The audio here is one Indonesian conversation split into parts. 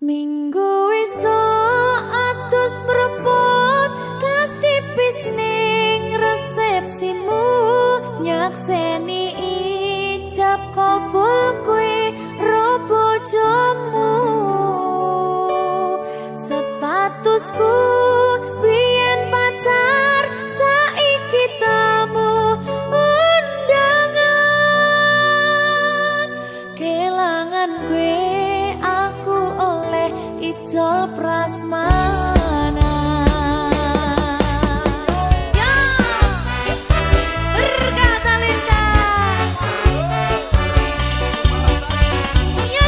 Minggu esuk atus mrepot kas tipis ning resepsimu nyakseni ijab kabul kowe ro bojomu statusku biyen pacar saiki tamu undangan kelangan kowe aku oleh ijol prasmana. Ya, berkata Linda. Ya,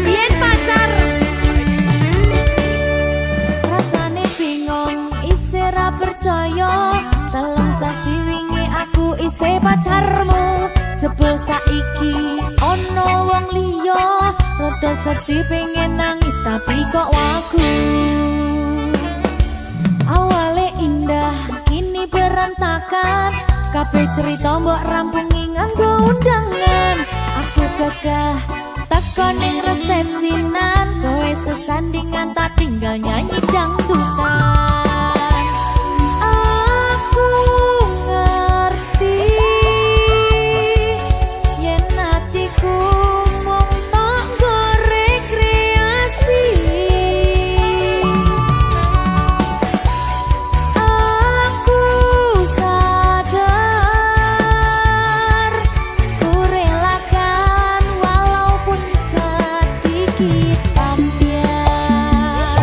biyen pacar rasane bingung isih ra percaya telung sasi wingi aku isih pacarmu jebul saiki ono wong liya rada sedih pengen nangis tapi kok wagu awale indah kini berantakan kabeh cerita mbok rampungi nganggo undangan aku gagah teko ning resepsinan kowe sesandingan tak tinggal nyanyi dangdutan. Aku ngerti yen atiku mung tok nggo rekreasi. Aku sadar ku relakan walaupun sedikit ambiar.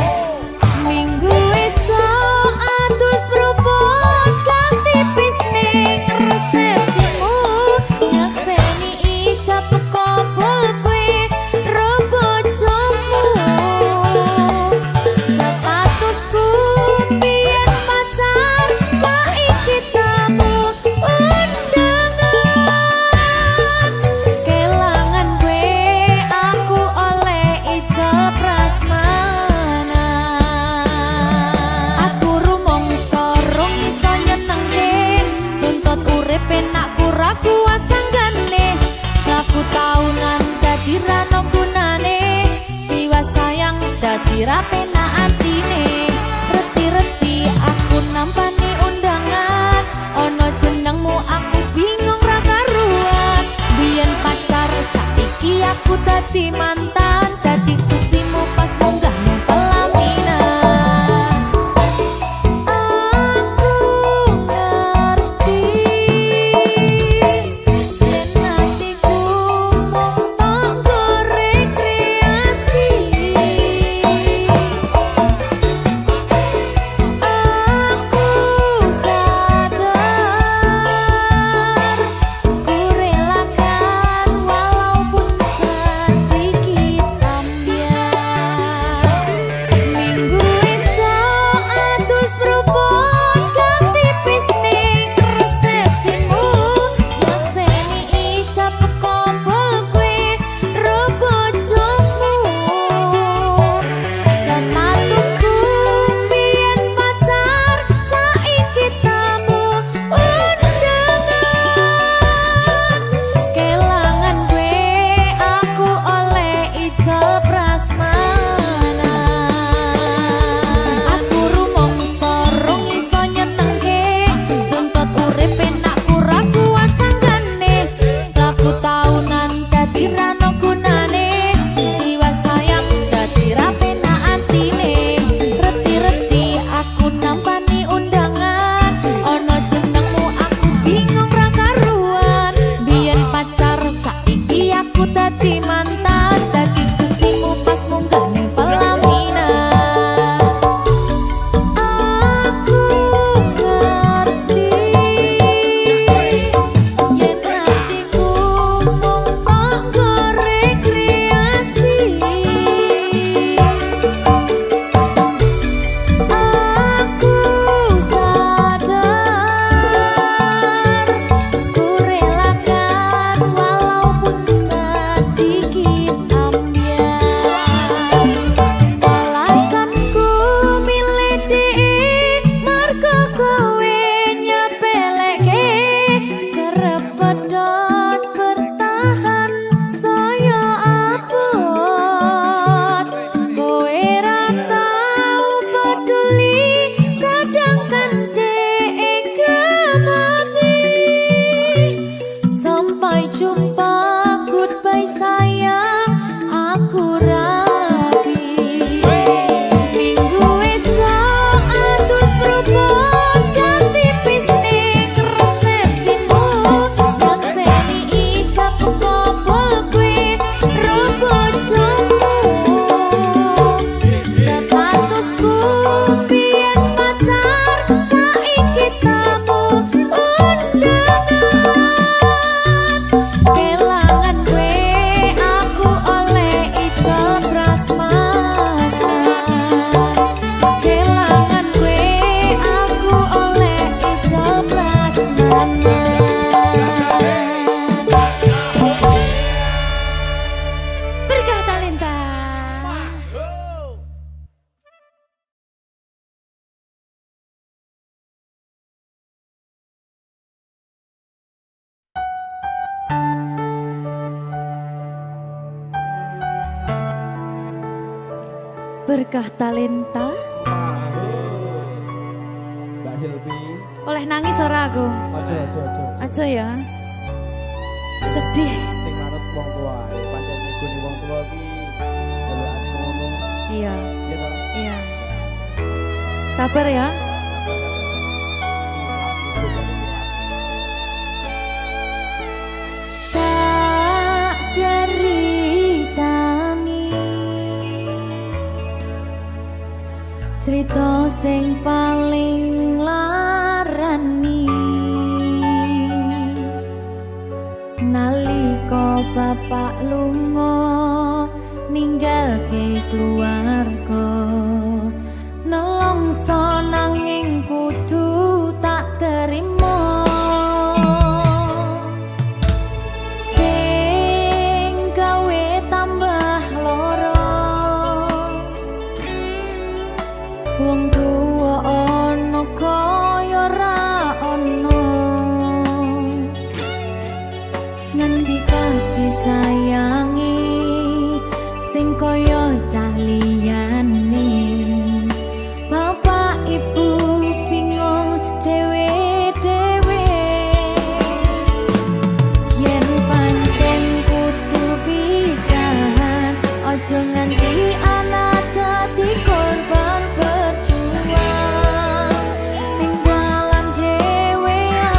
Minggu esok atus propot kas tipis ning resepsimu nyakseni ijab kabul kowe ro bojomu statusku biyen pacar saiki tamu undangan kelangan kowe aku oleh ijol prasmana. Aku rumangsa rong iso nyenengke tuntut urip enak ora kuat sanggane laku taunan dadi ra ono gunane tiwas sayang dadi ra penak atine reti-reti aku nampani undangan ono jenengmu aku bingung ra karuan biyen pacar saiki aku dadi mantan dadi sesimu pas munggah ning pelaminan. Aku ngerti yen atiku mung tok nggo rekreasi. Aku sadar ku relakan walaupun sedikit Berkah talenta. Mbak Silvi. Oleh nangis ora aku? Aja. Aja ya. Sedih. Sing manut wong tua. Pancen ngegoni wong tua ki jalukane ngono. Iya. Iya toh? Iya. Sabar ya. Tak ceritani cerita sing paling larani nalika bapak lunga ninggalke keluarga nelongso nanging kudu tak terima sing gawe tambah loro wong tuwa ana kaya ra ana ngendi kasih sayangi sing kaya cah liyane bapak ibu bingung dewe-dewe yen pancen kudu pisahan aja nganti anak dadi korban berjuang ning dalan dhewean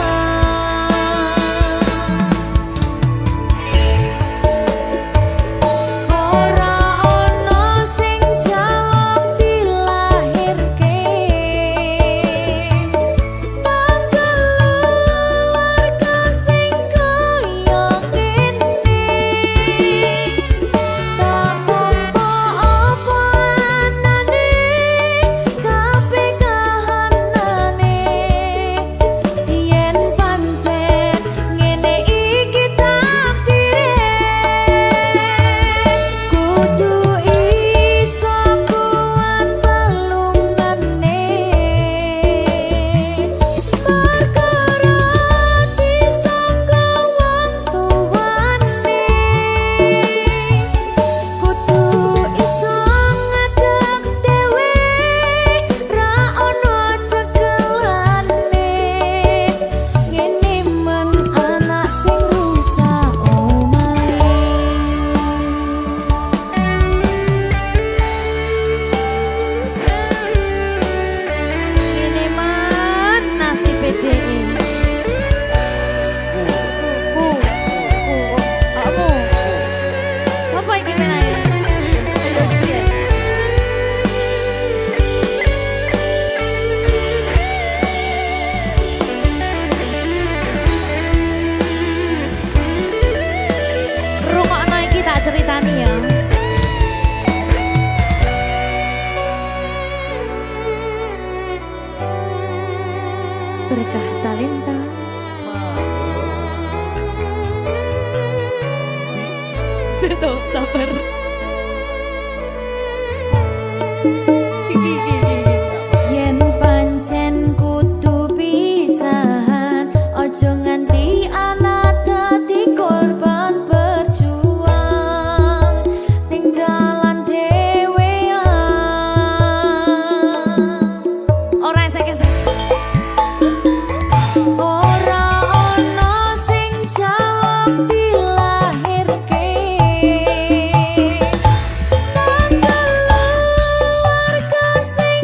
ora ana sing jaluk dilahirke tanggal keluarga sing kaya kene tak tampa apa anane kabeh kahanane yen pancen ngene iki takdire kudu iso kuat pelungane perkara disangka wong tuwane kudu iso ngadeg dhewe ra ono cekelane ngene men anak sing rusak omahe ngene man nasib dhewe kamu siapa iki menane terus piye rungokno iki tak ceritani ya berkah talenta Tuh, sabar. Yen pancen kudu pisahan, ojo nganti anak dadi korban berjuang ning dalan dhewean. Ora esek-esek. Ora ana sing jaluk dilahirke tanggal keluarga sing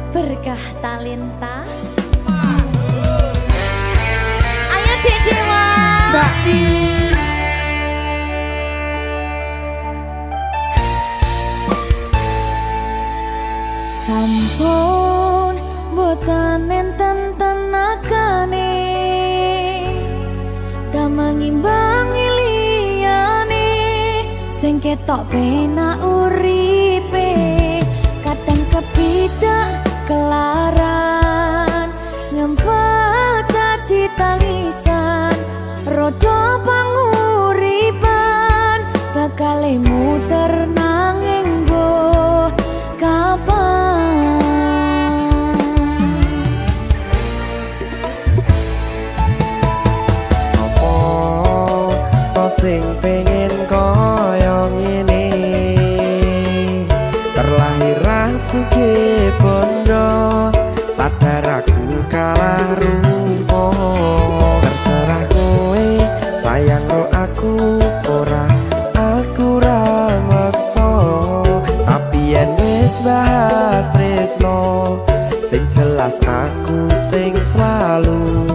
Berkah talenta. Ayo Dek Dewa. Mbak Di. Sampun boten enten tenagane damang imbangi liyane sing ketok penak uripe kadang kepidak kelaran ngempet dadi tangisan rodo panguripan bakal muter nanging mbok kapan. Sing pengen koyo ngene terlahir sugih bondo sadar aku kalah rumpo terserah kowe sayang ro aku ora aku ra maksa tapi yen wis bahas tresno sing jelas aku sing selalu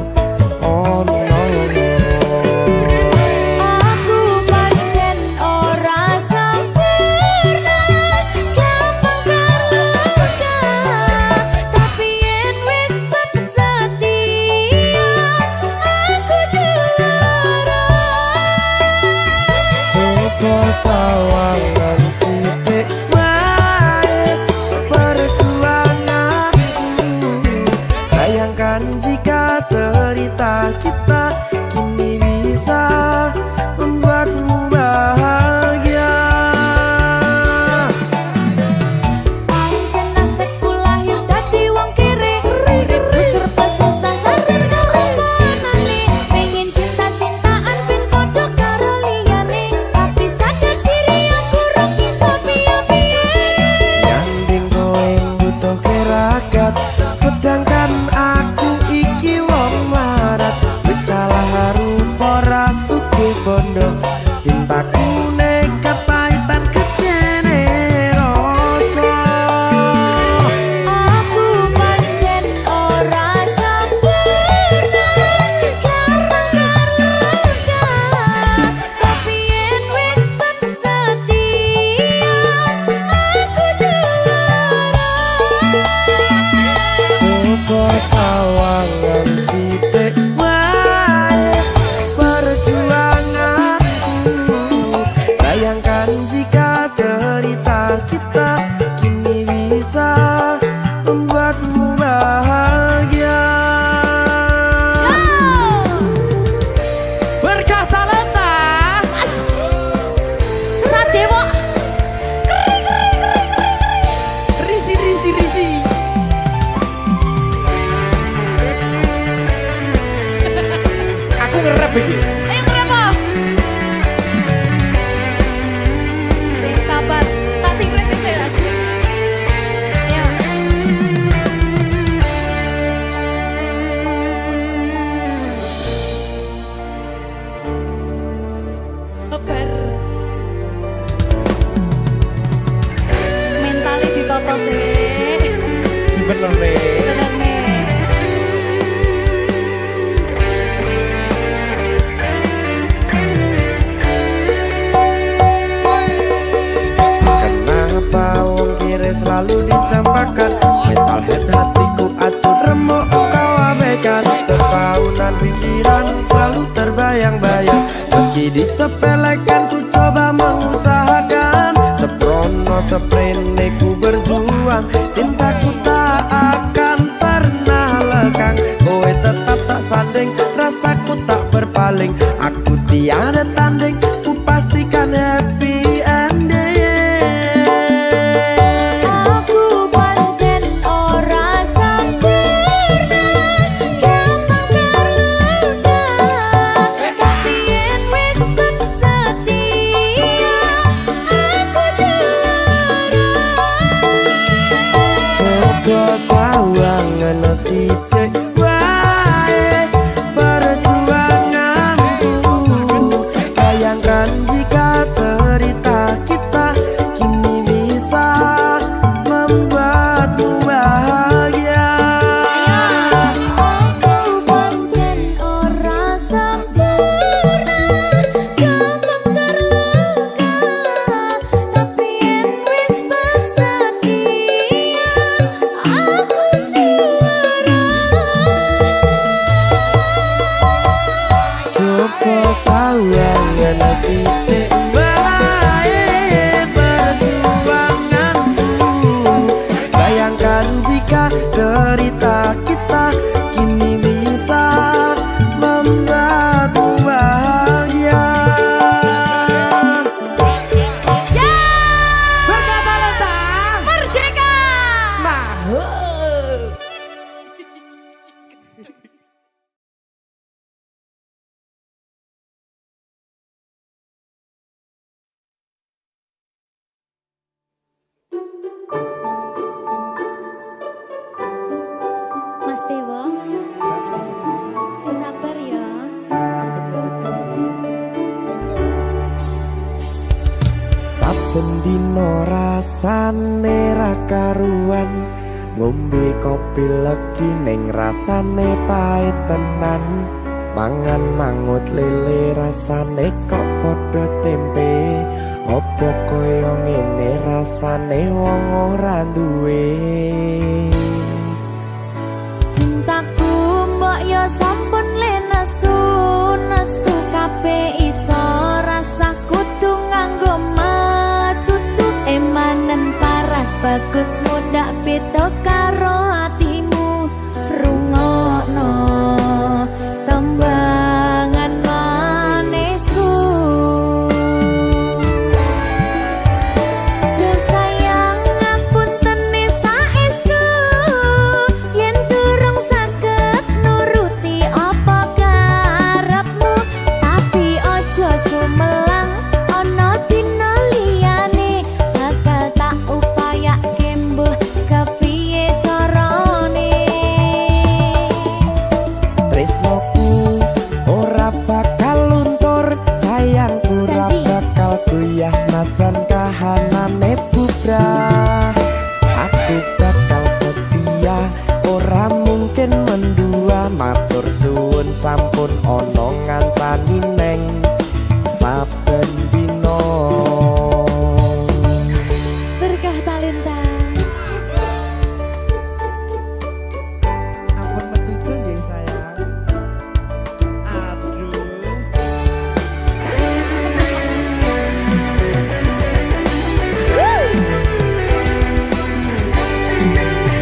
ono. Sawangan sithik wae perjuanganku bayangkan jika cerita kita kini bisa membuatmu bahagia. Pancen nasibku lahir dadi wong kere uripku serba susah sarana omonane pengen cinta-cintaan ben padha karo liyane tapi sadar diri aku rong iso piye-piye Nyanding kowe butuh keragat sedangkan aku iki wong marat wis kalah rupa ra sugih bondo cintaku nekat pahitan kecene rasa. aku pancen ora sempurna gampang karo tapi yen wis tak setia aku juara. Coba sawangan sithik wae perjuanganku bayangkan jika cerita kita kini bisa membuatmu bahagia. Berkah talenta Sadewo risi. Aku ngerap iki. ayo berapa? Sing sabar, tak sing kritis ya. Ya. Sabar. Mentali ditoto sih. Bener nih. Bener nih. Kenapa wong kiri selalu dicampakkan mental head hatiku acuh remuk kau abaikan terpaunan pikiran selalu terbayang-bayang meski disepelekan ku coba mengusahakan seprono seprene ku berjuang cintaku tak akan pernah lekang kowe tetap tak sanding rasaku tak berpaling aku tiada tanding ku pastikan happy ending. Aku pancen ora sempurna gampang terluka tapi yen wis tak setia aku juara. Coba sawangan sithik wae perjuanganku bayangkan rasane ra karuan ngombe kopi legi ning rasane pahit tenan mangan mangut lele rasane kok padha tempe opo koyo ngene rasane wong ora duwe cintaku mbok yo sampun le nesu nesu kabeh iso rasa kudu nganggo macucu emanen paras bagus mudak beda karo atimu rungokno tembangan manisku Duh sayang ngapunten saestu yen durung saged nuruti apa karepmu tapi aja sumelang ana dina liyane bakal tak upayake mbuh kepiye carane tresnoku ora bakal luntur sayangku ora Janji. bakal goyah senajan kahanane bubrah aku bakal setia ora mungkin mendua matur suwun sampun ana ngancani neng saben dina berkah talenta ampun mecucu nggih sayang aduh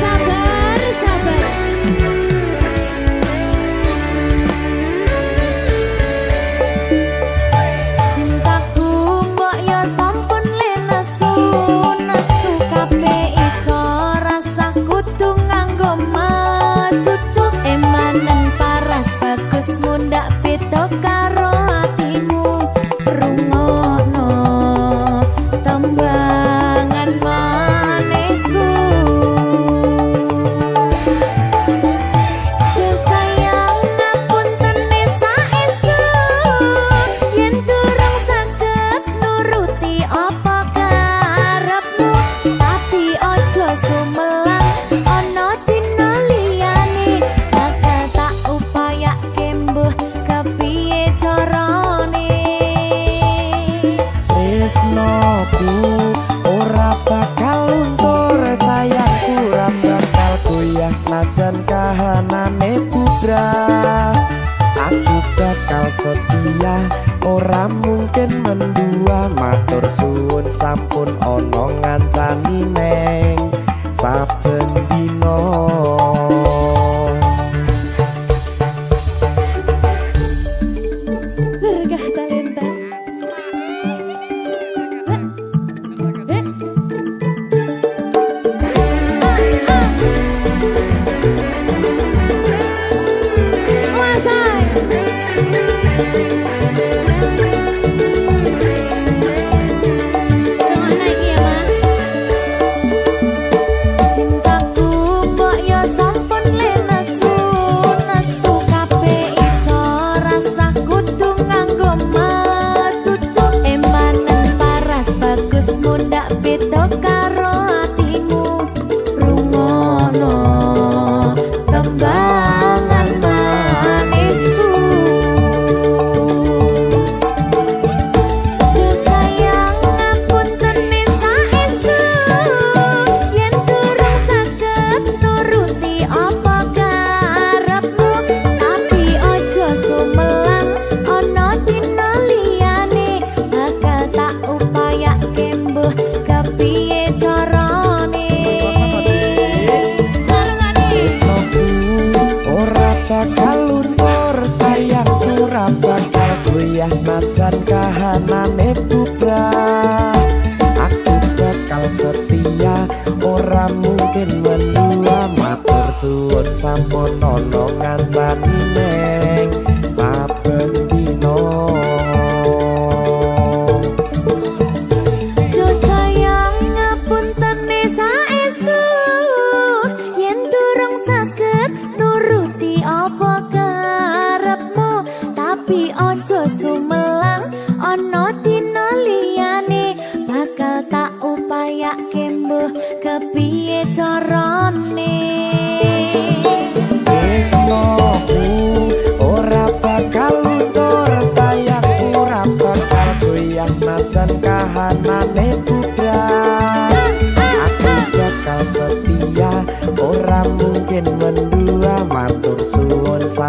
sabar sabar cintaku mbok yo sampun le nesu nesu kabeh iso rasa kudu nganggo macucu emanen paras bagus mundak beda karo atimu rungokno tembangan manisku Duh sayang ngapunten saestu yen durung saged nuruti apa karepmu tapi aja sumelang ana dina liyane bakal tak upayake mbuh kepiye carane tresnoku ora bakal luntur sayangku ora bakal goyah senajan kahanane bubrah aku bakal setia ora mungkin mendua matur suwun sampun ana ngancani neng saben dina berkah talenta cintaku mbok yo sampun le nesu nesu kabeh iso rasa kudu nganggo macucu emanen paras bagus mundak beda karo atimu rungokno tembangan manisku Duh sayang ngapunten saestu yen durung saged nuruti apa karepmu tapi aja sumelang ana dina liyane bakal tak upayake mbuh kepiye carane tresnoku ora bakal luntur sayangku ora bakal goyah senajan kahanane bubrah aku bakal setia ora mungkin mendua matur suwun sampun ana ngancani neng saben dina Duh sayang ngapunten saestu yen durung saged nuruti apa karepmu tapi aja sumelang ana dina liyane bakal tak upayake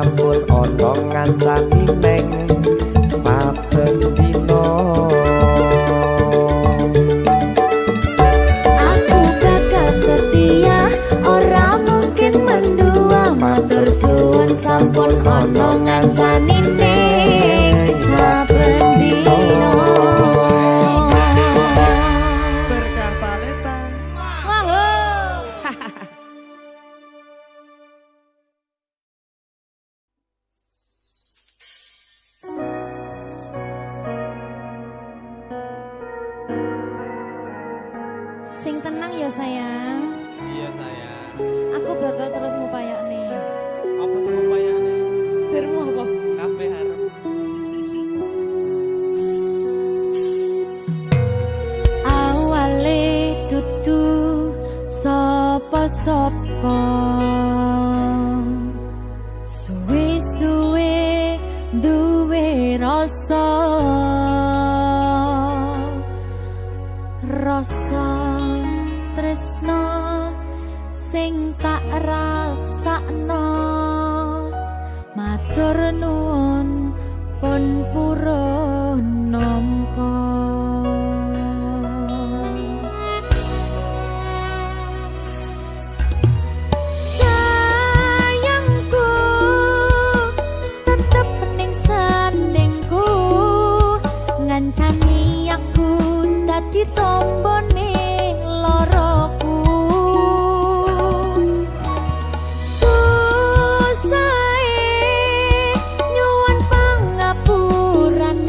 sampun ono ngancani neng saben dino. Aku bakal setia, ora mungkin mendua. Matur suwun sampun ono ngancani ning saben dina. Berkartaleta. Sing tenang ya sayang. Iya sayang. Aku bakal terus ngupayakne. Apa sih upayane? Sirmu apa? Kabeh arep. Awale dudu sapa-sapa, suwe-suwe duwe rasa tresno sing tak rasakno. Matur nuwun pun purun nampa. Sayangku tetep ning sandingku, ngancani aku dadi tombo ning loroku. Susahe nyuwun pangapuran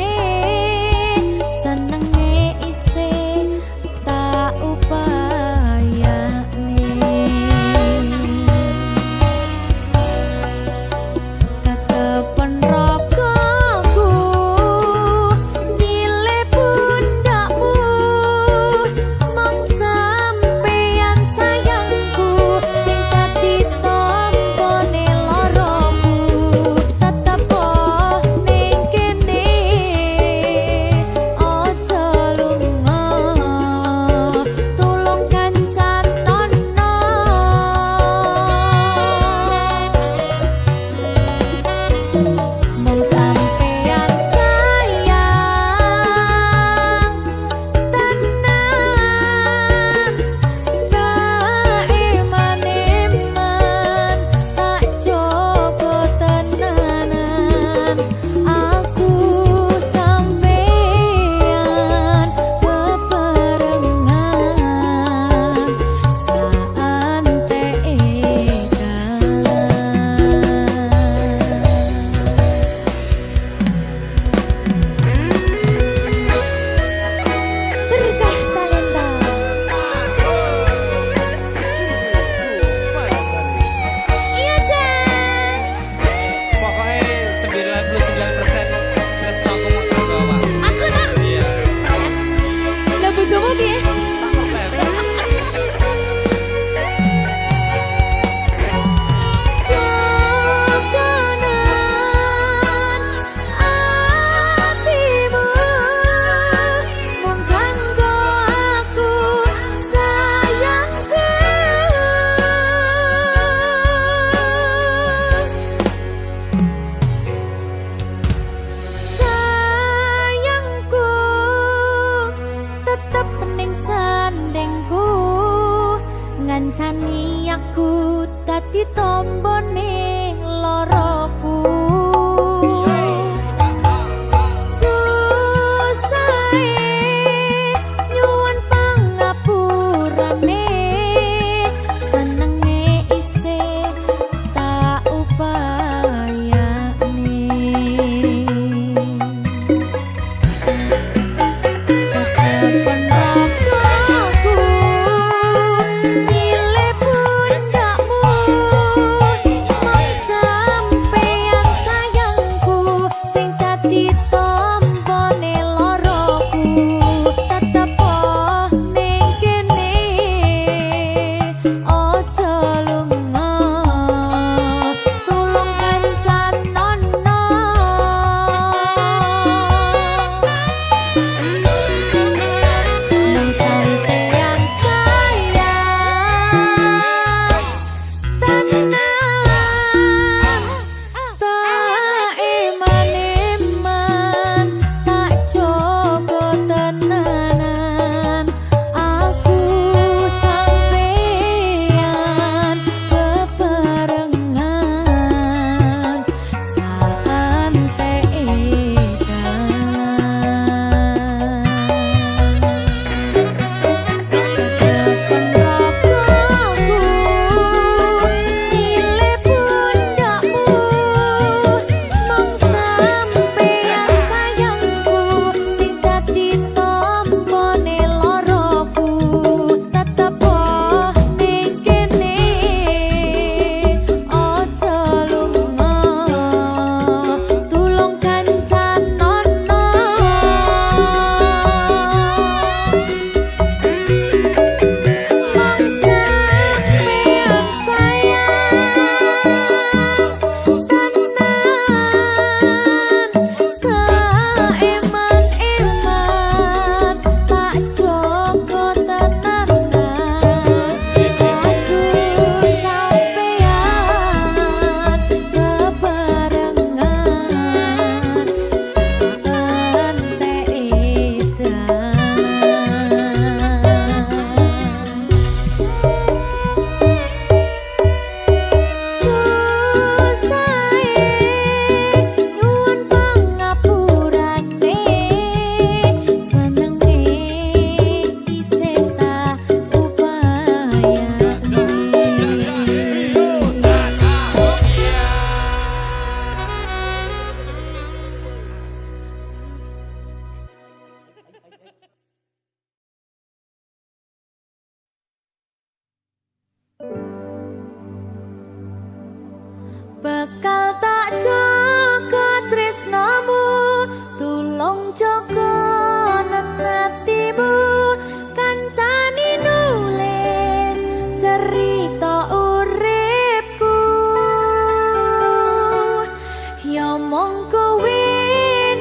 Mong kowe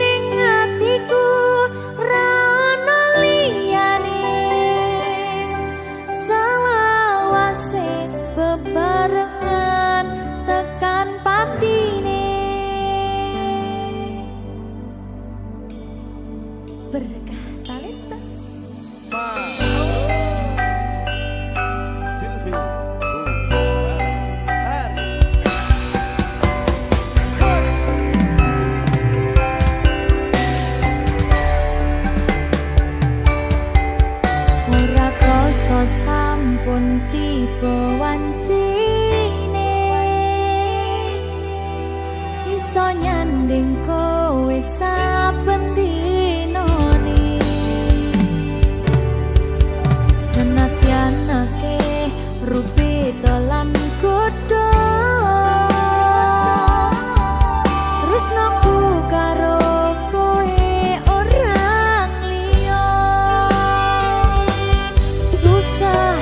ning atiku ra ono liyane selawase bebarengan tekan patine berkah talenta ora krasa sampun tiba wancine iso nyanding kowe saben dinane senadyan akeh rupi dolan godho tresnaku karo kowe orang liya susah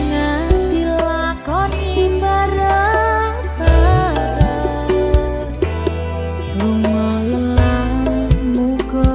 nganti lakoni bareng-bareng donga lelah muga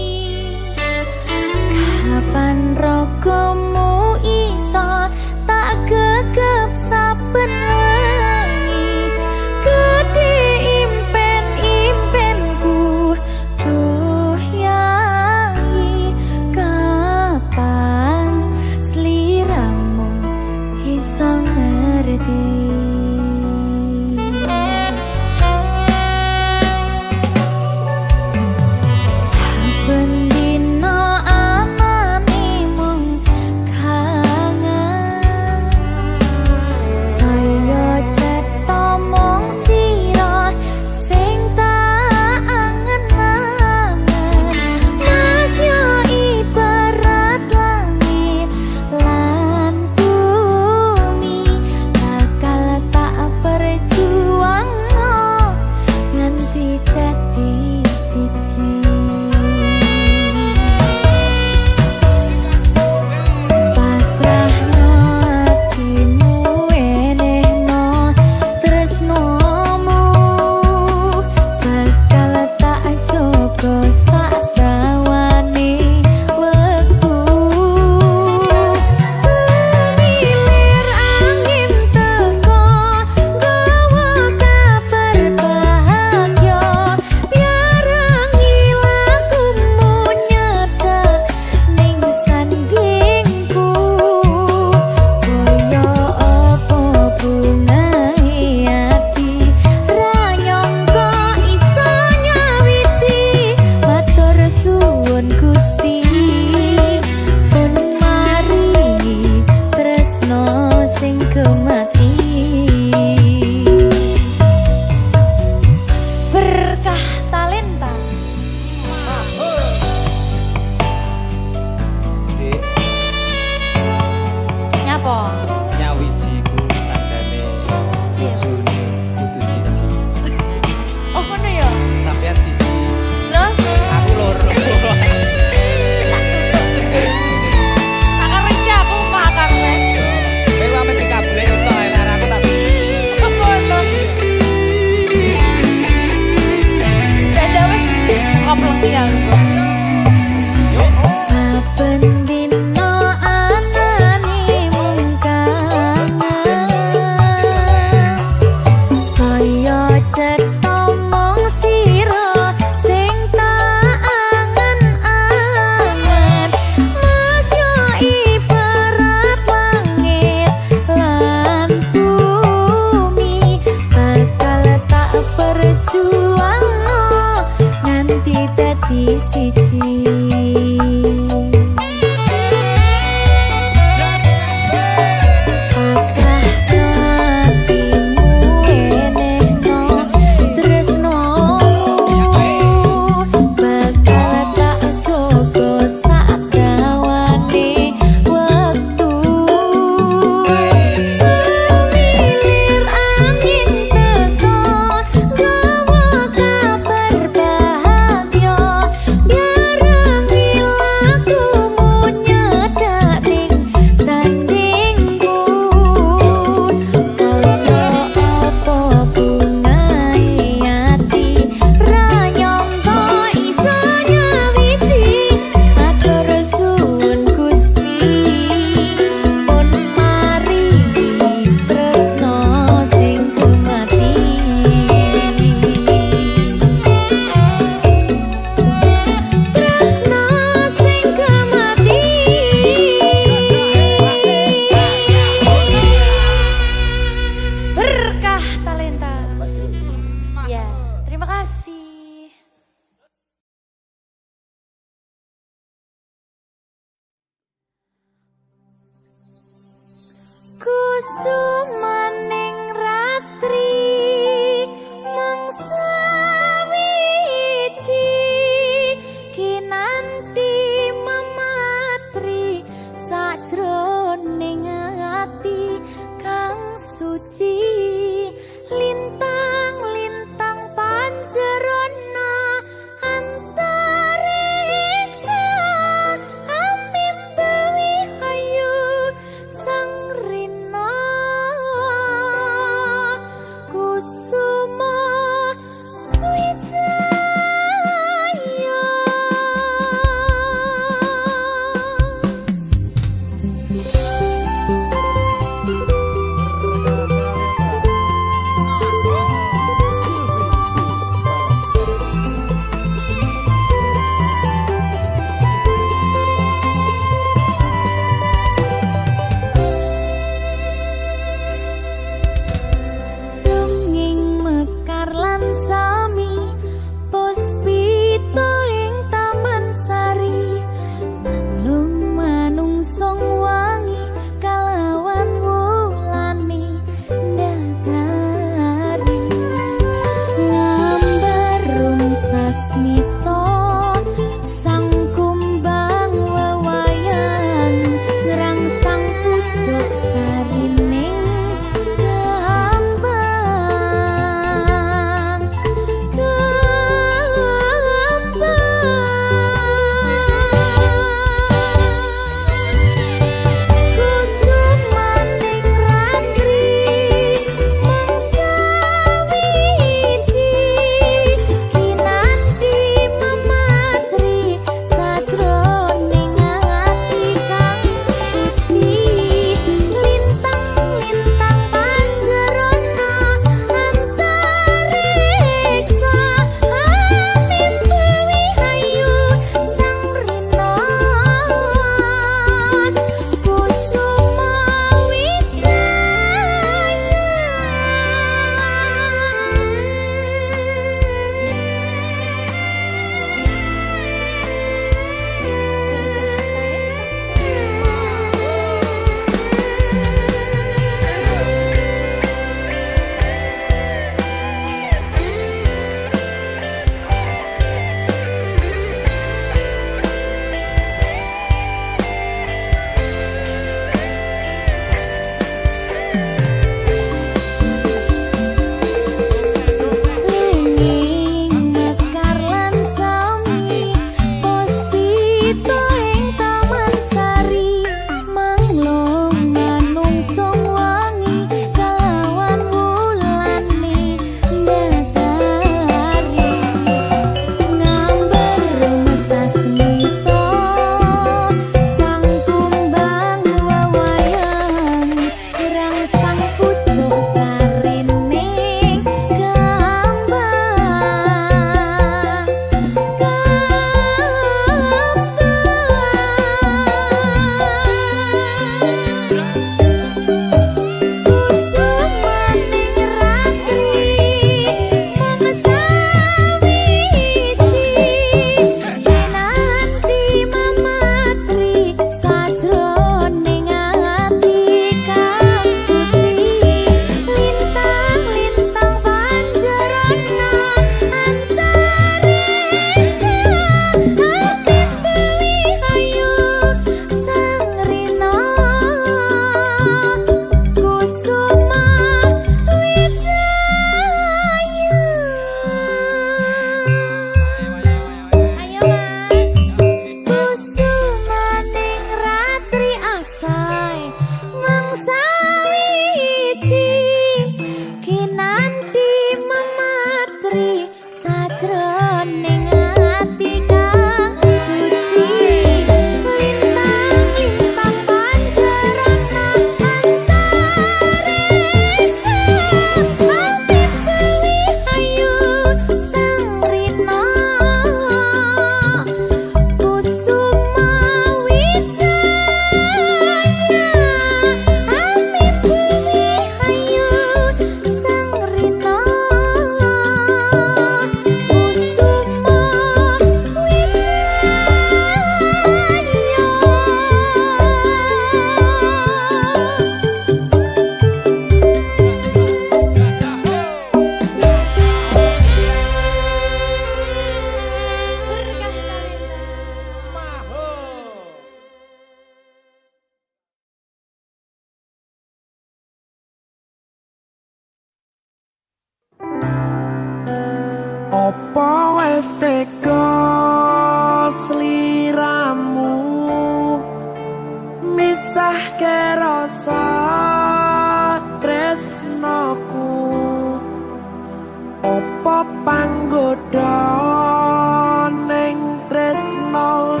padha ning tresno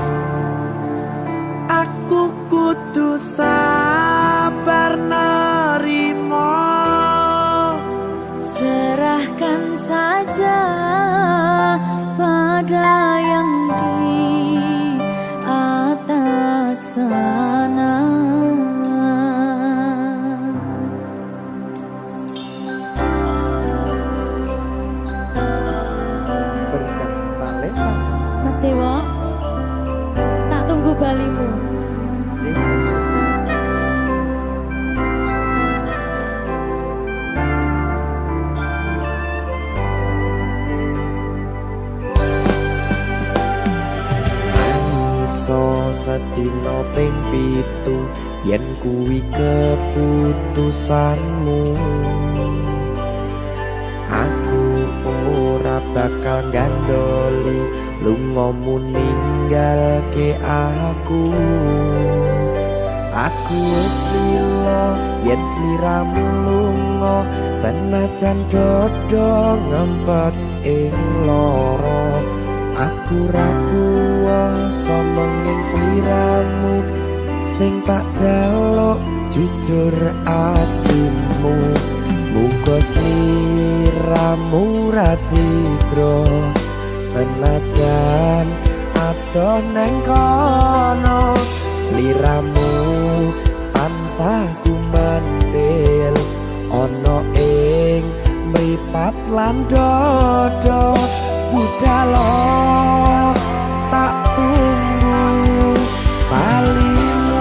aku kudu sabar nerima serahkan saja pada yang di atas sana. berkat talenta Mas Dewo, tak tunggu balimu. iso sedina ping 7 yen kuwi keputusanmu aku ora bakal gandoli lungamu ninggalke aku wis lilo yen sliramu lunga senajan dodo ngempet ing loro aku ra kuwasa menging sliramu sing tak jaluk jujur atimu muga sliramu ra citra senajan adoh neng kono sliramu tansah kumandel ana ing mripat lan dodo budalo tak tunggu balimu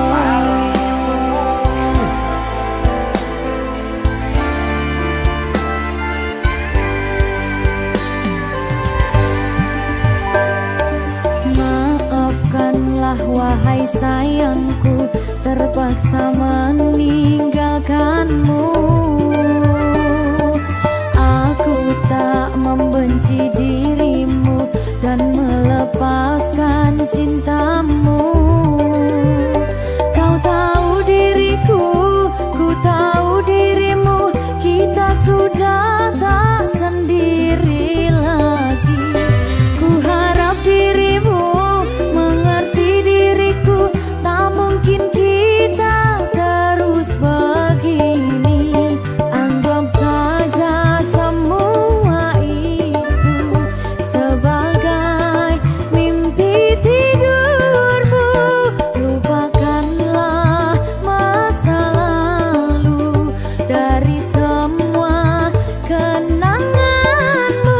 Maafkanlah wahai sayangku terpaksa meninggalkanmu. Aku tak membenci dirimu dan melepaskan cintamu. Kau tahu diriku, ku tahu dirimu, kita sudah tak sendiri lagi. Ku harap dirimu mengerti diriku, tak mungkin kita terus begini. Anggap saja semua itu sebagai mimpi tidurmu. Lupakanlah masa lalu dari semua kenanganmu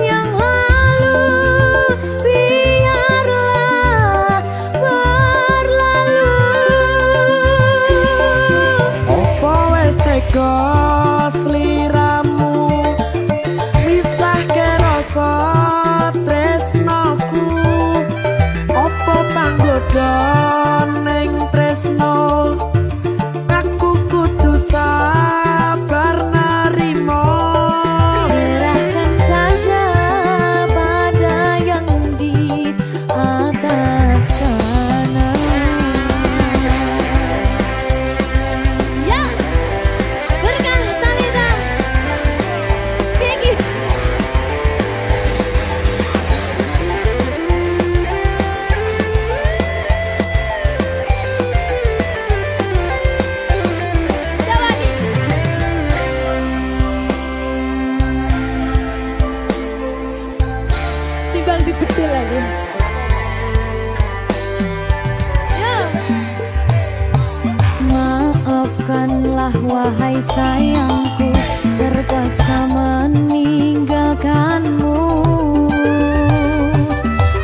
yang lalu. Biarlah berlalu. opo wis tega sliramu misahke rasa tresnoku opo panggoda ning tresno aku kudu sabar nerima Serahkan saja pada yang di atas sana. Ya, berkah talenta. Gigi. Jawadi. Timbang di bedil lagi. Maafkanlah wahai sayangku terpaksa meninggalkanmu.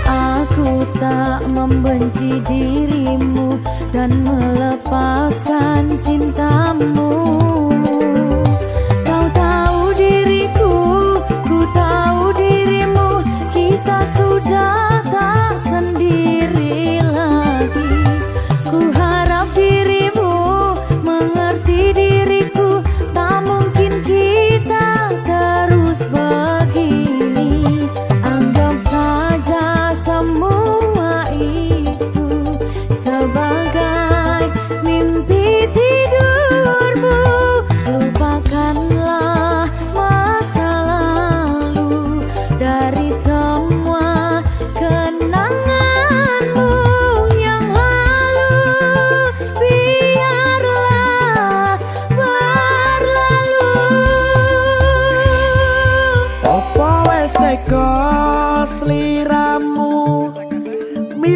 Aku tak membenci dirimu dan melepaskan cintamu. Kau tahu diriku, ku tahu dirimu, kita sudah tak sendiri lagi. Ku harap dirimu mengerti diriku, tak mungkin kita terus begini. Anggap saja semua itu sebagai mimpi tidurmu.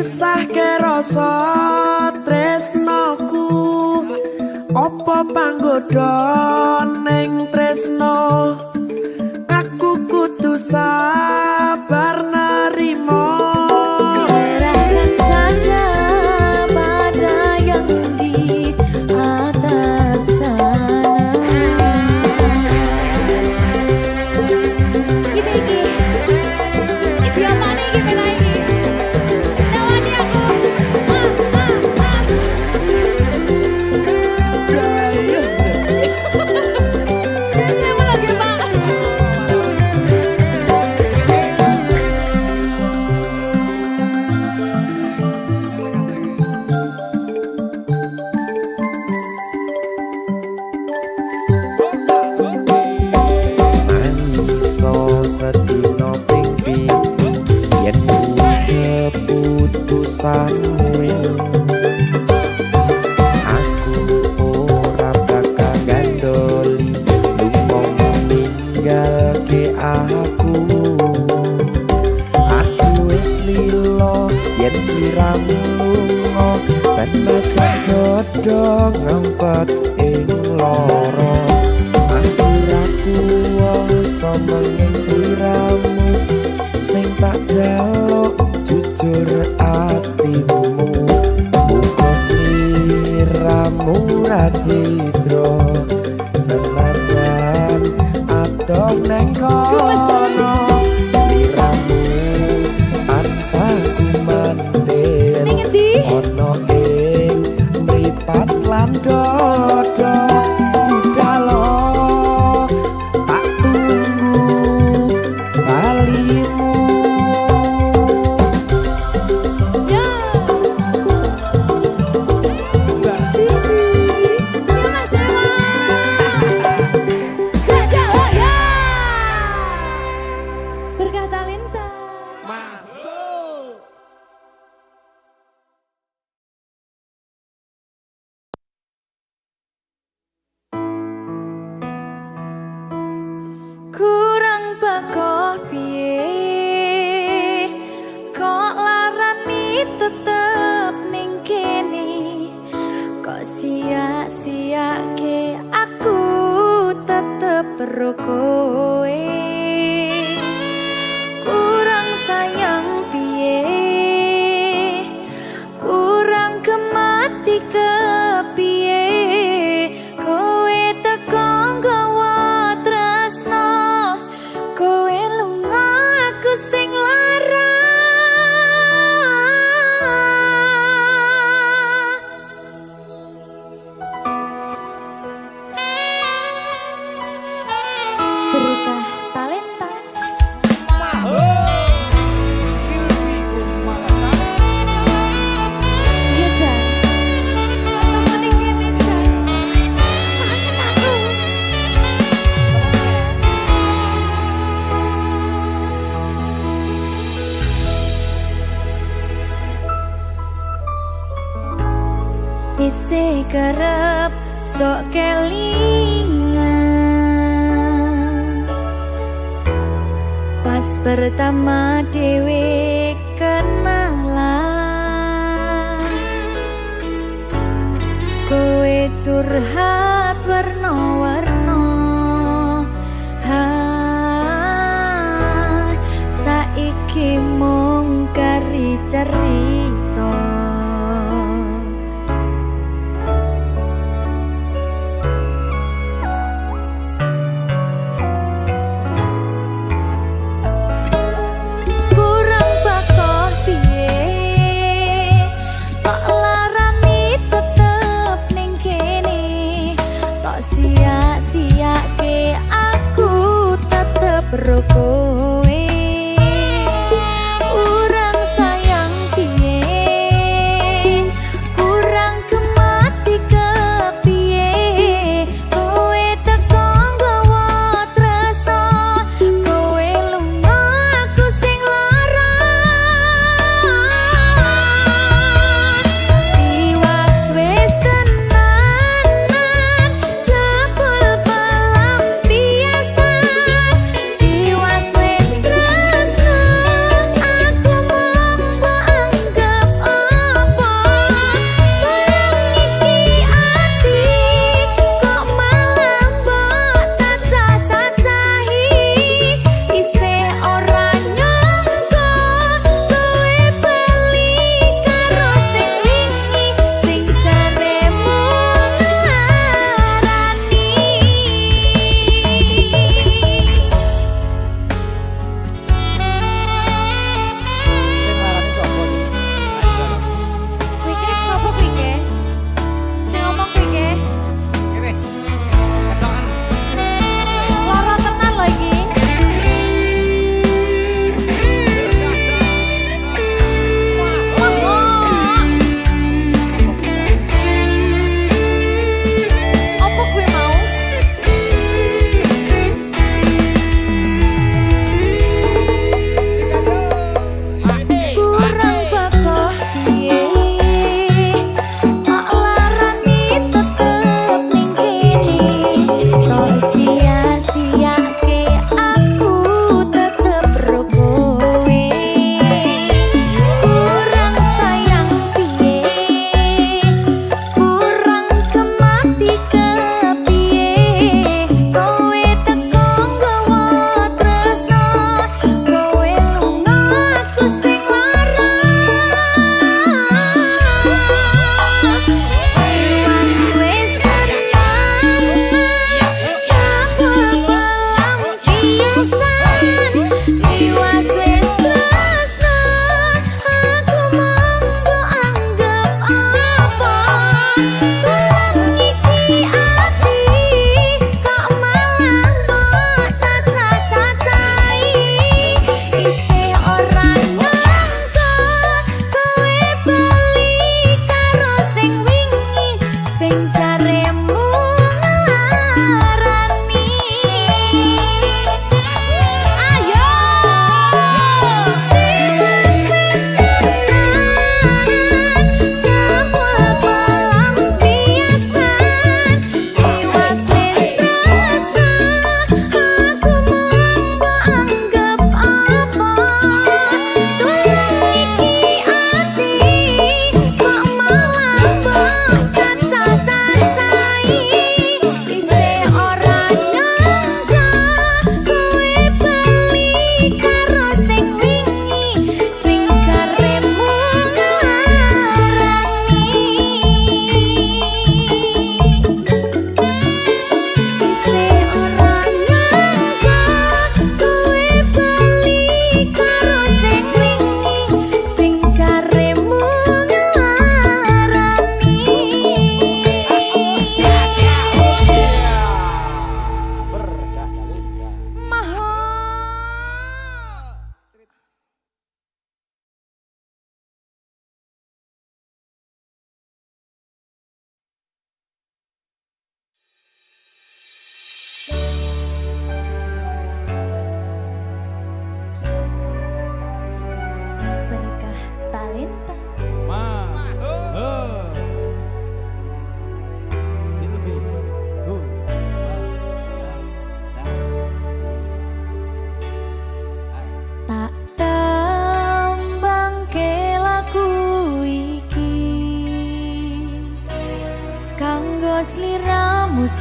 nyisahke rasa tresnoku apa panggoda ning tresno aku kudu sabar nerimo serahkan saja pada yang di atas sana. Iki apa nih gimana ini? Tawani aku. Jangan saya mau lagi Pak. Mangiso sedina ping yen keputusanmu aku ora bakal gandoli lumong ninggalke aku wis lilo yen sliramu lunga senajan dodo ngempet ing loro aku ra kuwasa menging sliramu sing tak jaluk jujur atimu muga sliramu ra cidra senajan adoh neng kono sliramu tansah kumandhen Ning endi? ana ing mripat lan dodo budalo tak tunggu balimu Ya. Mbak Siti Ya Mas Jawa. Jajal oh ya. Berkah talenta. masuk Kurang bakoh piye kok larani tetep ning kene kok sia-siake aku tetep perlu kowe kurang sayang piye kurang kemati kepiye kowe teko nggawa tresno kowe lunga aku sing lara berkah talenta iya Jan ketemu ning kene Jan maafin aku isih kerep sok kelingan pas pertama dewe kenalan kowe curhat warna-warna saiki mung kari cerita kurang bakoh piye kok larani tetep ning kene tok sia-siake aku tetep ro kowe kurang sayang piye kurang kemati kepiye kowe teko nggawa tresno kowe lunga aku sing lara tiwas wis tenanan jebul pelampiasan tiwas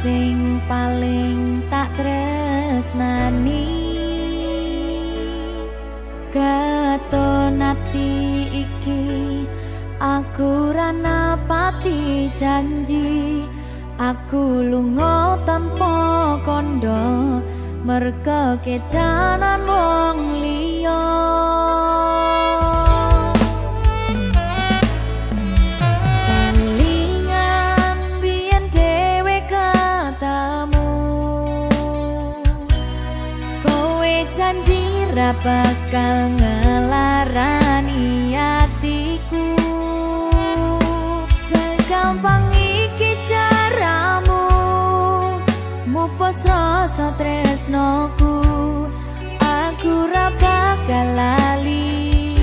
sing paling tak tresnani katon ati iki aku ra napati janji aku lunga tanpa kondo merga kedanan wong liya kelingan biyen dhewe katamu kowe janji ra bakal ngelarani atiku segampang iki caramu mupus rasa tresnoku aku ra bakal lali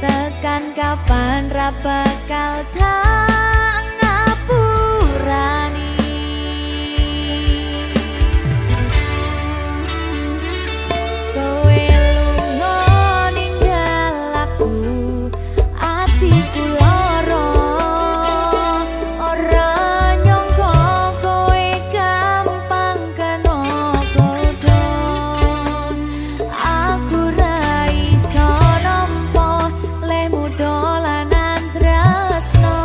tekan kapan ra bakal tak ngapurani kowe lunga ninggal aku atiku lara ora nyangka kowe gampang kena godha aku ra iso nampa lehmu dolanan tresno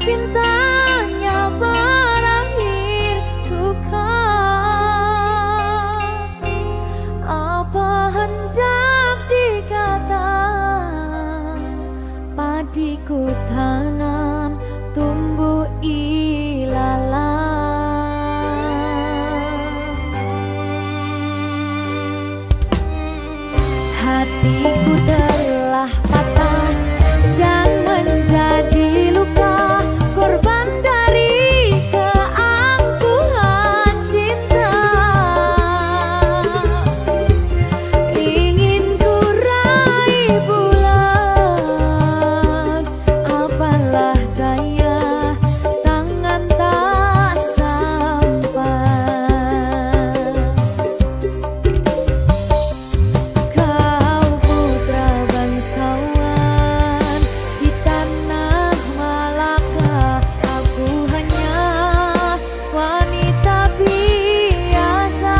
cintanya berakhir duka. Apa hendak dikata, padiku tanam tumbuh ilalang. Hatiku telah patah dan menjadi luka, korban dari keangkuhan cinta. Ingin ku raih bulan, apalah daya, tangan tak sampai. Kau putra bangsawan di tanah Malaka, aku hanya wanita biasa.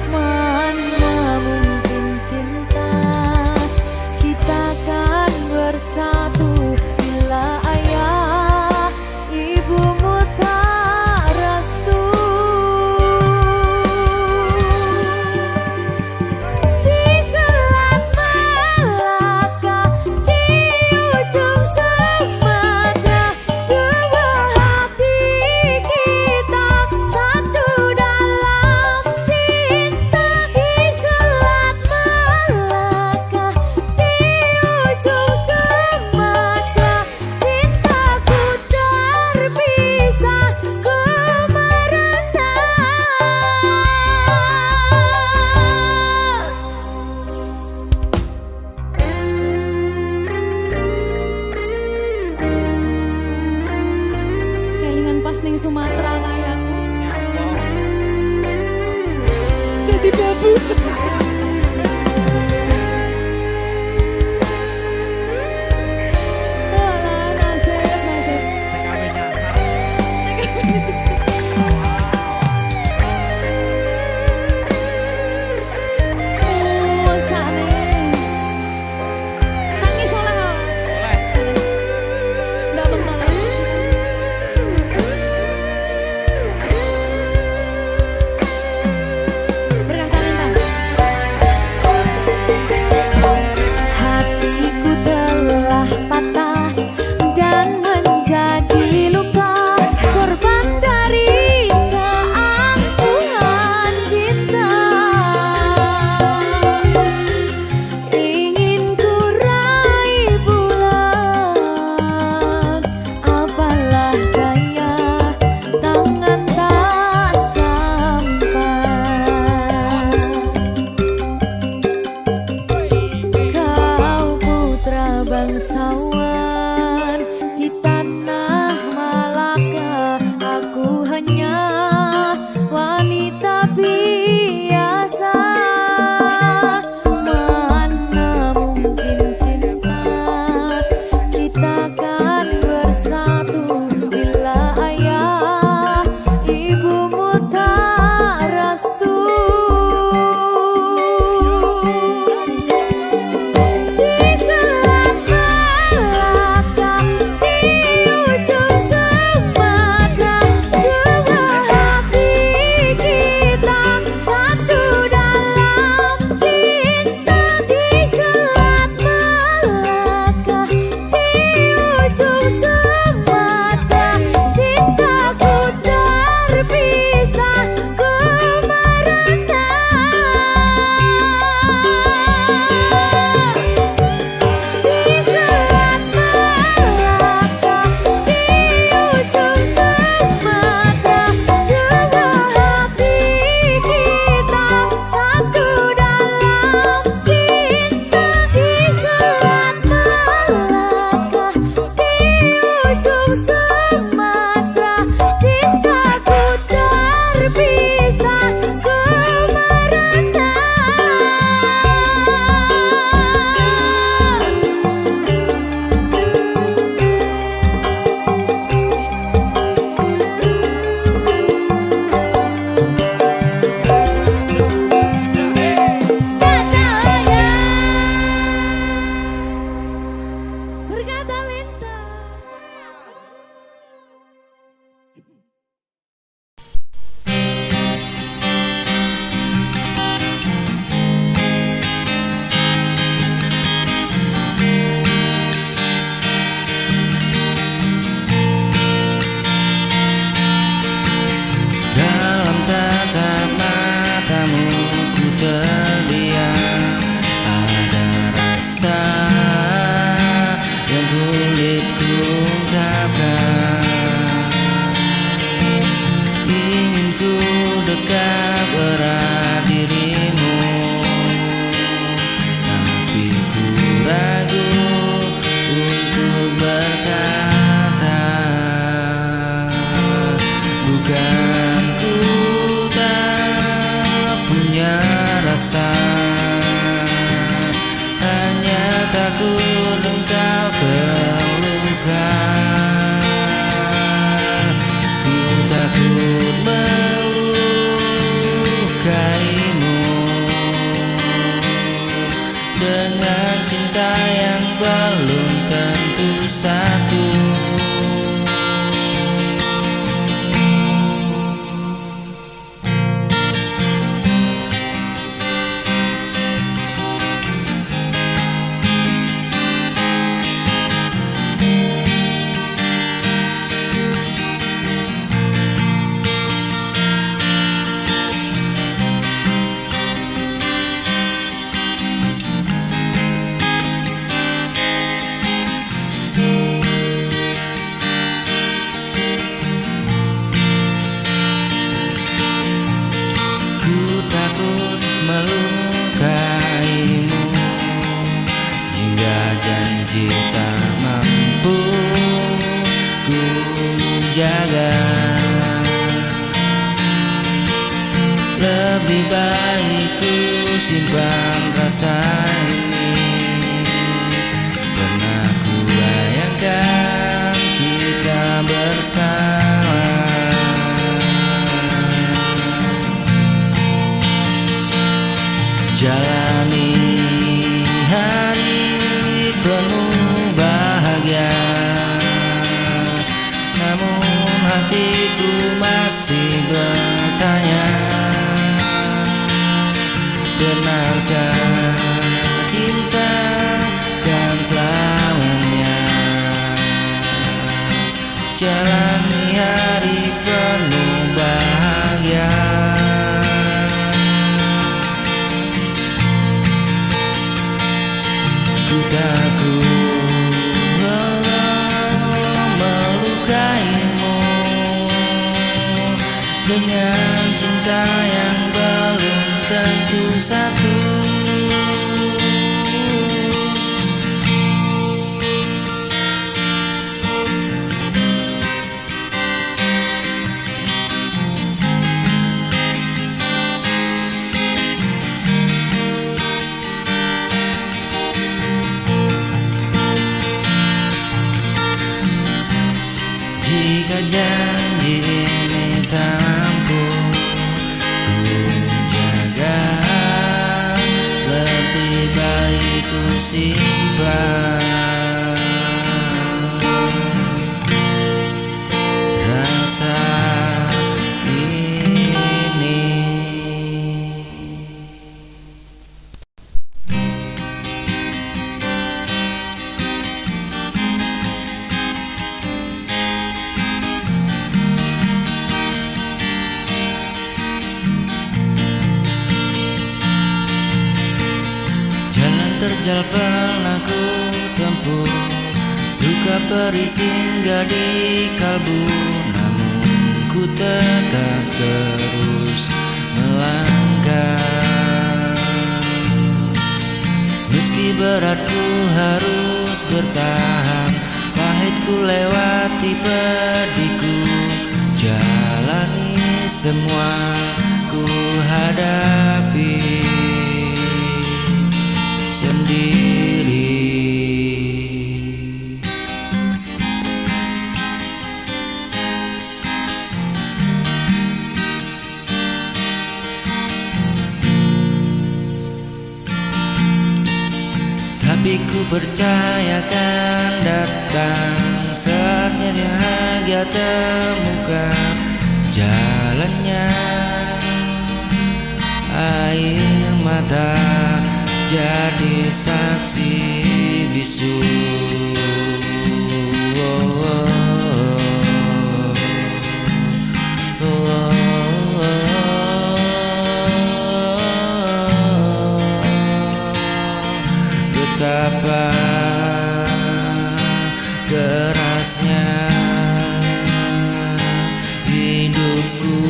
Mana mungkin cinta kita kan bersatu bila ayah ibumu tak restu. Di selat Malaka, di ujung Sumatera, dua hati kita satu dalam cinta. Di selat Malaka, di ujung Sumatera, cintaku terpisah ku merana. Kelingan pas ning Sumatera kayakku. Jadi babu. Alah, nasib. Oh, sane. Nangis oleh. Nggak mental lagi. Berkah talenta. Hatiku telah patah dan menjadi luka, korban dari keangkuhan cinta. Ingin ku raih bulan, apalah daya, tangan tak sampai. Kau putra bangsawan di tanah Malaka, aku hanya wanita biasa. Mana mungkin cinta kita kan bersatu bila ayah ibumu tak restu. Di selat Malaka, di ujung Sumatera, dua hati kita satu dalam cinta. Di selat Malaka, di ujung Sumatera, cintaku terpisah ku merana. Di selat Malaka, di ujung Sumatera, dua hati kita satu dalam cinta. Di selat Malaka, di ujung Sumatera, cintaku terpisah ku merana. Berkah talenta. satu. Ku takut melukaimu jika janji tak mampu ku jaga. Lebih baik ku simpan rasa ini. Pernah ku bayangkan kita bersama, jalani hari penuh bahagia. Namun hatiku masih bertanya, benarkah cinta kan selamanya? Jalani hari penuh bahagia. Ku takut melukaimu dengan cinta yang belum tentu satu. Jika janji ini tak mampu ku jaga, lebih baik ku simpan rasa ini. Jalan terjal pernah ku tempuh, luka perih singgah di kalbu. Namun ku tetap terus melangkah. Meski berat ku harus bertahan, pahit ku lewati pedihku. Jalani semua ku hadapi sendiri. Tapi ku percaya kan datang saatnya bahagia temukan jalannya. Air mata jadi saksi bisu. Betapa kerasnya hidupku,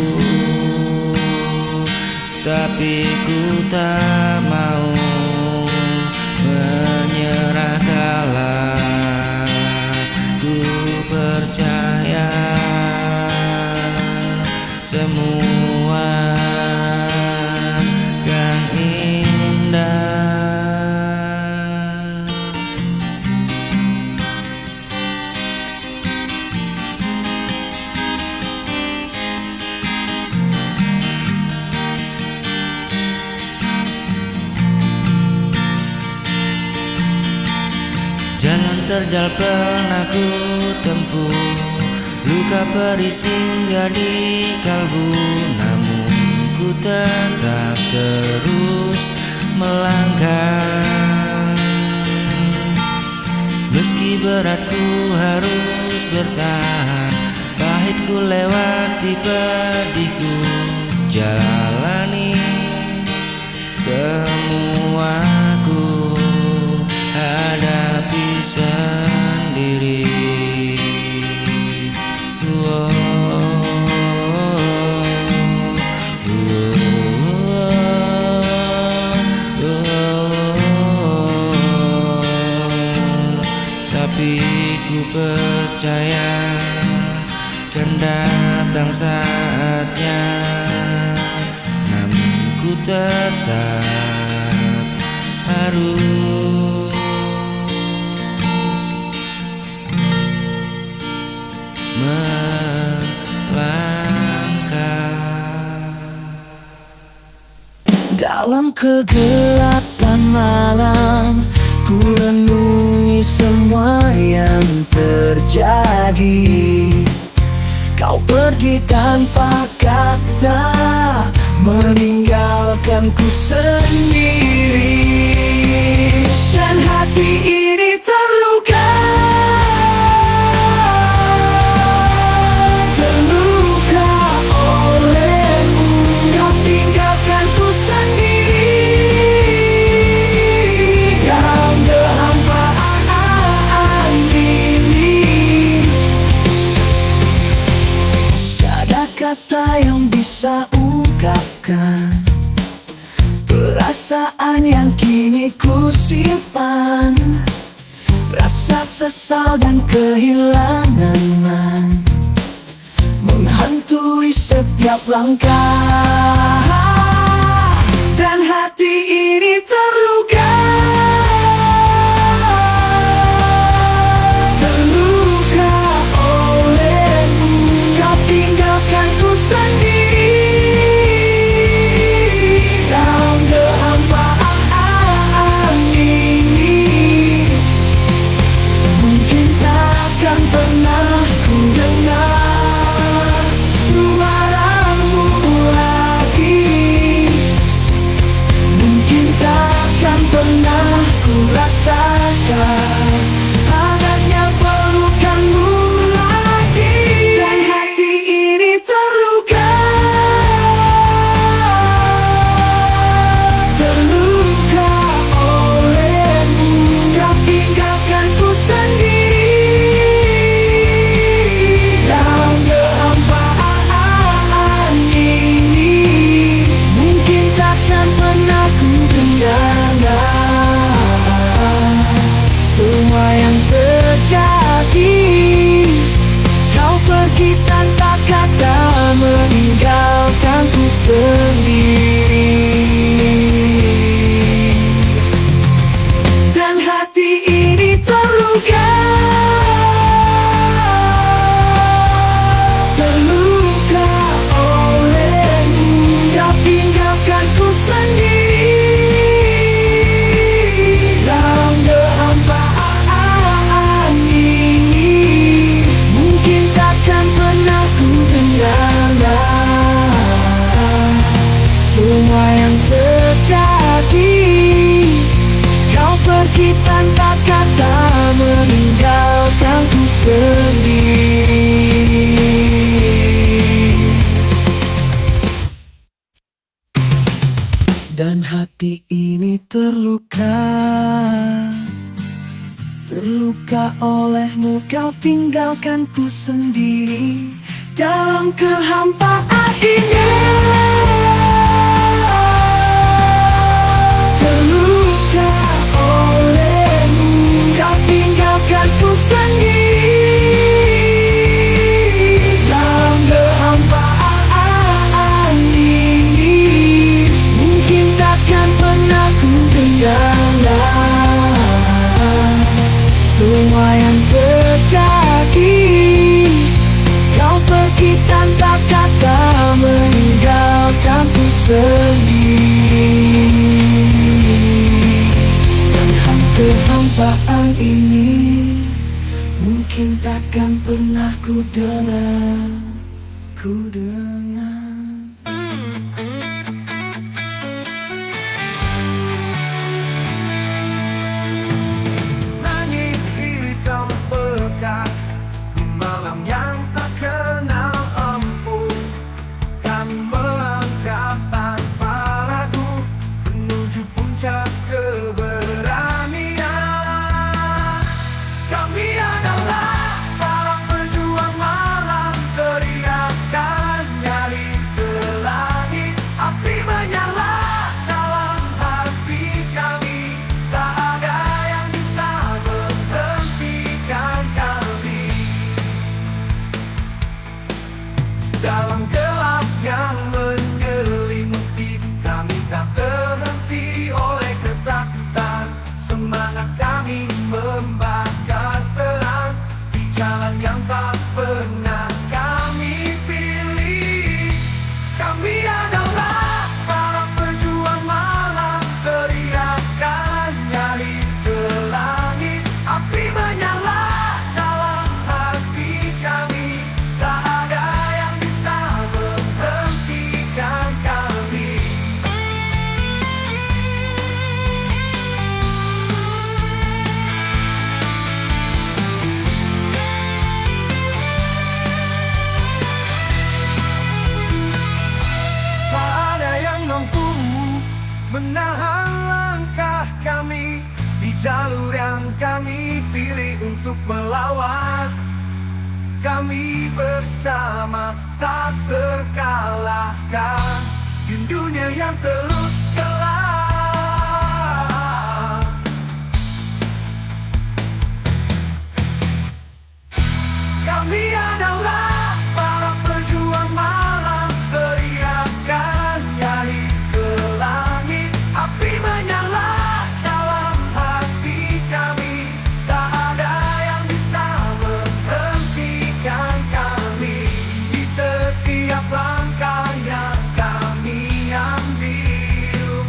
tapi ku tak mau menyerah kala ku percaya semua kan indah. Jalan terjal pernah ku tempuh, luka perih singgah di kalbu, namun ku tetap terus melangkah. Meski berat ku harus bertahan, pahit ku lewati, pedih ku jalani. Semua ku hadapi sendiri. Tapi ku percaya kan datang saatnya, namun ku tetap harus melangkah. Dalam kegelapan malam, ku renungi semua yang terjadi. Kau pergi tanpa kata, meninggalkanku sendiri. Dan hati ini terluka, terluka olehmu. Kau tinggalkanku sendiri dalam kehampaan ini. Tiada kata yang bisa ungkapkan perasaan yang kini ku simpan. Rasa sesal dan kehilangan menghantui setiap langkah. Dan hati ini terluka, terluka olehmu. Kau tinggalkanku sendiri dalam kehampaan ini. Mungkin takkan pernah ku dengar suaramu lagi. Mungkin takkan pernah ku rasakan hangatnya pelukanmu lagi. Dan hati ini terluka, terluka olehmu. Kau tinggalkanku sendiri dalam kehampaan ini. Mungkin takkan pernah ku dengar semua yang terjadi. Kau pergi tanpa kata, meninggalkanku sendiri. Dan hati ini terluka, terluka olehmu. Kau tinggalkanku sendiri dalam kehampaan ini. Mungkin takkan pernah ku dengar semua yang terjadi. Kau pergi tanpa kata, meninggalkanku sendiri. Dan hati ini terluka, terluka olehmu. Kau tinggalkanku sendiri dalam kehampaan ini. Terluka olehmu. Kau tinggalkanku sendiri dalam kehampaan ini. Mungkin takkan pernah ku dengar semua yang terjadi. Kau pergi tanpa kata, meninggalkanku sendiri. Dan kehampaan ini. mungkin takkan pernah ku dengar, ku dengar. Langit hitam pekat, malam yang tak kenal empu. Kami melangkah tanpa ragu menuju puncak keberanian. Kami adalah para pejuang malam, teriakan nyari ke langit. Api menyala dalam hati kami, tak ada yang bisa menghentikan kami. Dalam gelap yang menyelimuti kami, tak terhenti oleh ketakutan. Semangat kami membakar terang di jalan yang tak pernah kami pilih. Kami adalah para pejuang malam, teriakan nyari ke langit. Api menyala dalam hati kami, tak ada yang bisa menghentikan kami. Tak ada yang mampu menahan langkah kami di jalur yang kami pilih untuk melawan. Kami bersama tak terkalahkan di dunia yang terus gelap. Kami adalah para pejuang malam, teriakan nyari ke langit. Api menyala dalam hati kami, tak ada yang bisa menghentikan kami. Di setiap langkah yang kami ambil,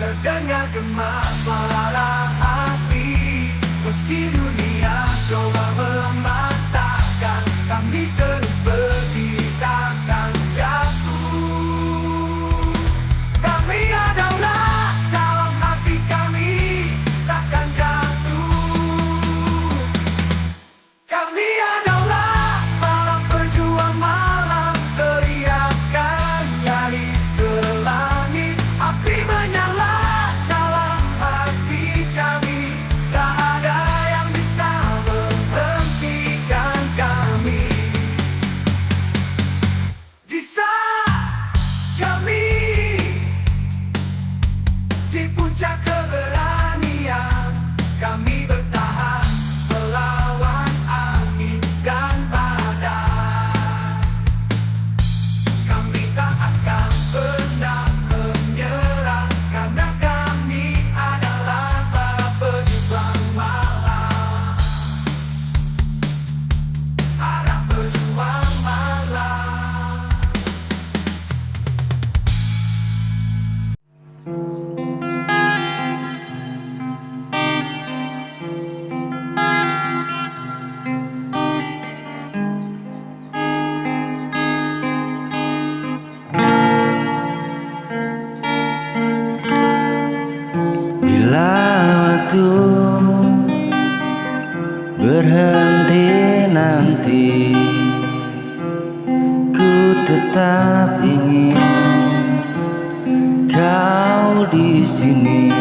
terdengar gema suara hati. Meski dunia coba mematahkan, kami terus berdiri takkan jatuh. Kami adalah dalam hati kami, takkan jatuh. Kami adalah para pejuang malam, teriakan nyari ke langit. Api menyala dalam hati kami, tak ada yang bisa menghentikan kami. Di saat kami di puncak keberanian, kami bertahan melawan angin dan badai. Kami tak akan pernah menyerah, karena kami adalah para pejuang malam. Para pejuang malam. Bila waktu berhenti nanti, ku tetap ingin kau di sini,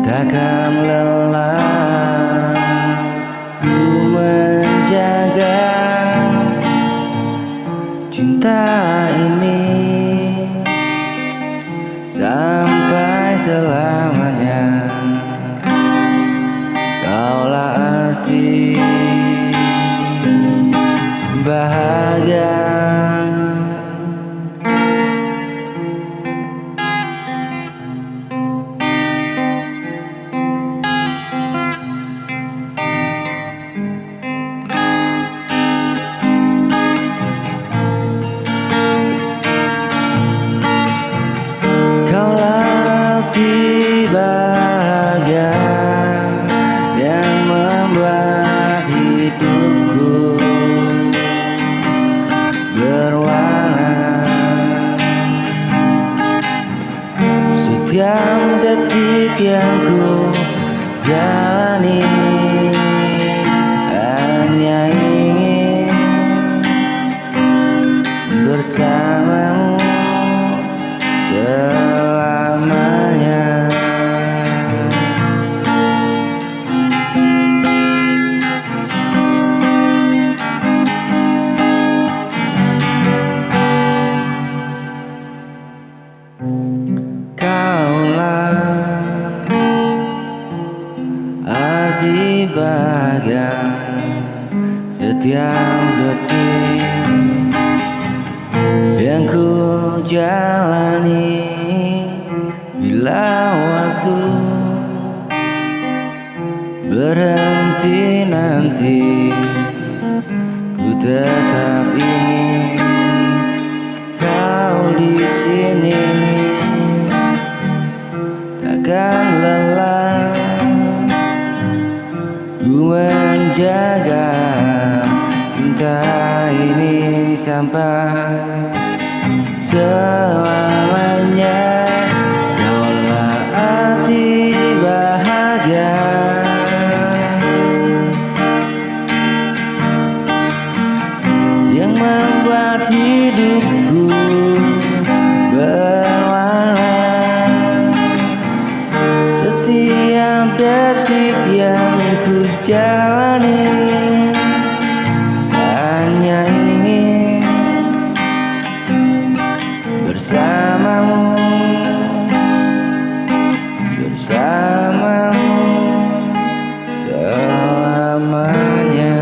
takkan lelah ku menjaga cinta ini sampai selamanya. Kaulah arti bahagia. Kaulah arti bahagia yang membuat hidup yang ku jalani, hanya ingin bersamamu selamanya. Arti bahagia setiap detik yang ku jalani. Bila waktu berhenti nanti, ku tetap ingin kau di sini. Takkan lelah ku menjaga cinta ini sampai selamanya. Kaulah arti bahagia yang membuat hidupku berwarna. Setiap detik yang ku jalani, hanya ingin bersamamu, bersamamu selamanya.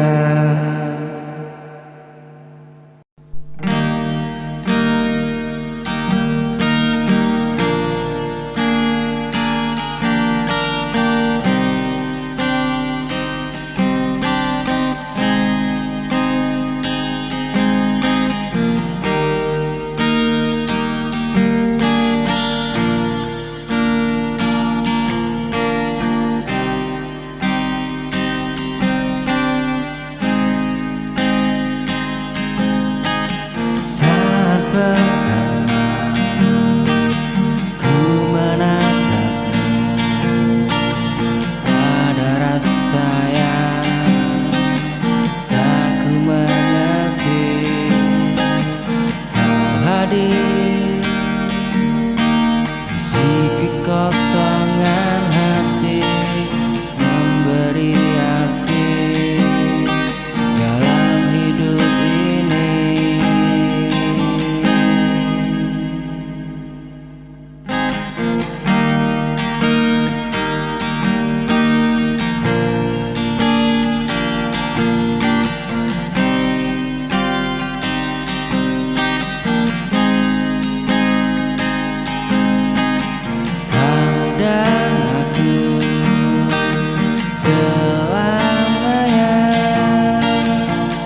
Saat pertama ku menatapmu, ada rasa yang tak ku mengerti. Kau hadir isi kekosongan hati, memberi arti dalam hidup ini. Kau dan aku selamanya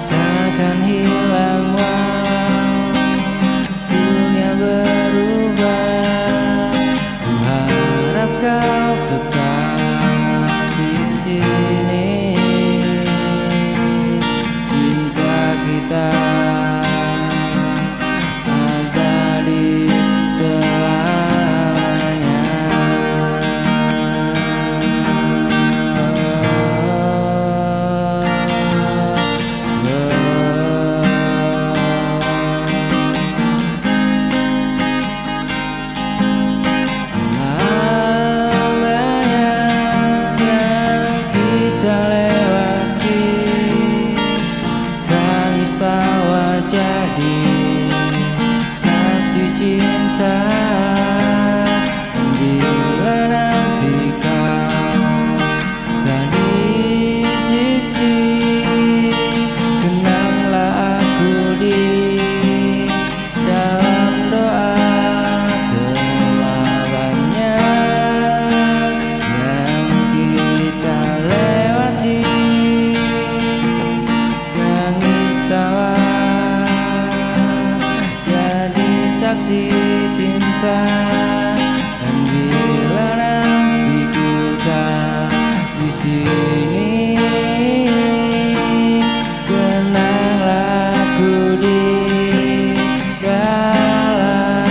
takkan hilang walau dunia berubah. Ku harap kau tetap di sini. Cinta kita abadi selamanya. Lamanya yang kita lewati, tangis tawa jadi saksi cinta. Dan bila nanti kau tak di sisi, kenanglah aku di dalam doa. Telah banyak yang kita lewati, tangis tawa jadi saksi cinta. Dan bila nanti ku tak di sini, kenanglah aku di dalam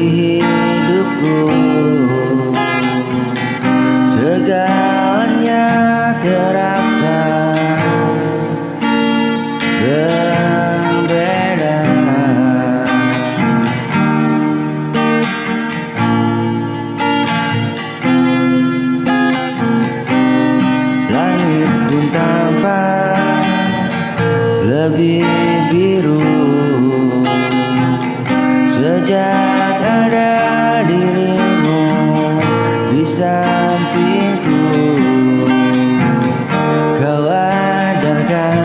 hidupku, segalanya terasa berbeda. Langit pun tampak lebih biru sejak ada dirimu di sampingku. Kau ajarkan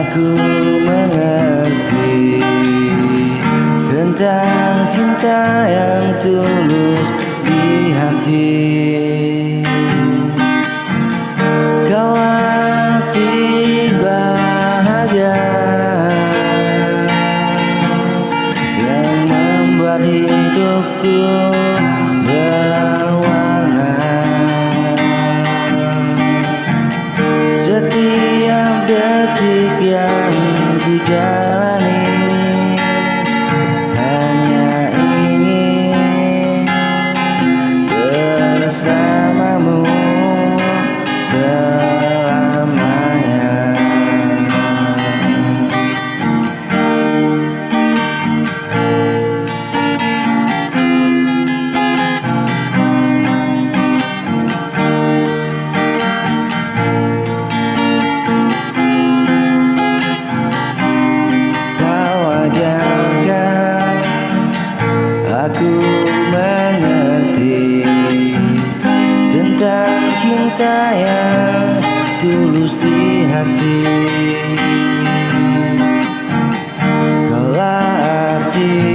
aku mengerti tentang cinta yang tulus di hati. Kau arti bahagia yang membuat hidupku berwarna. Setiap detik yang ku jalani hanya ingin bersamamu selamanya. Kau ajarkan aku mengerti tentang cinta yang tulus di hati. Kaulah arti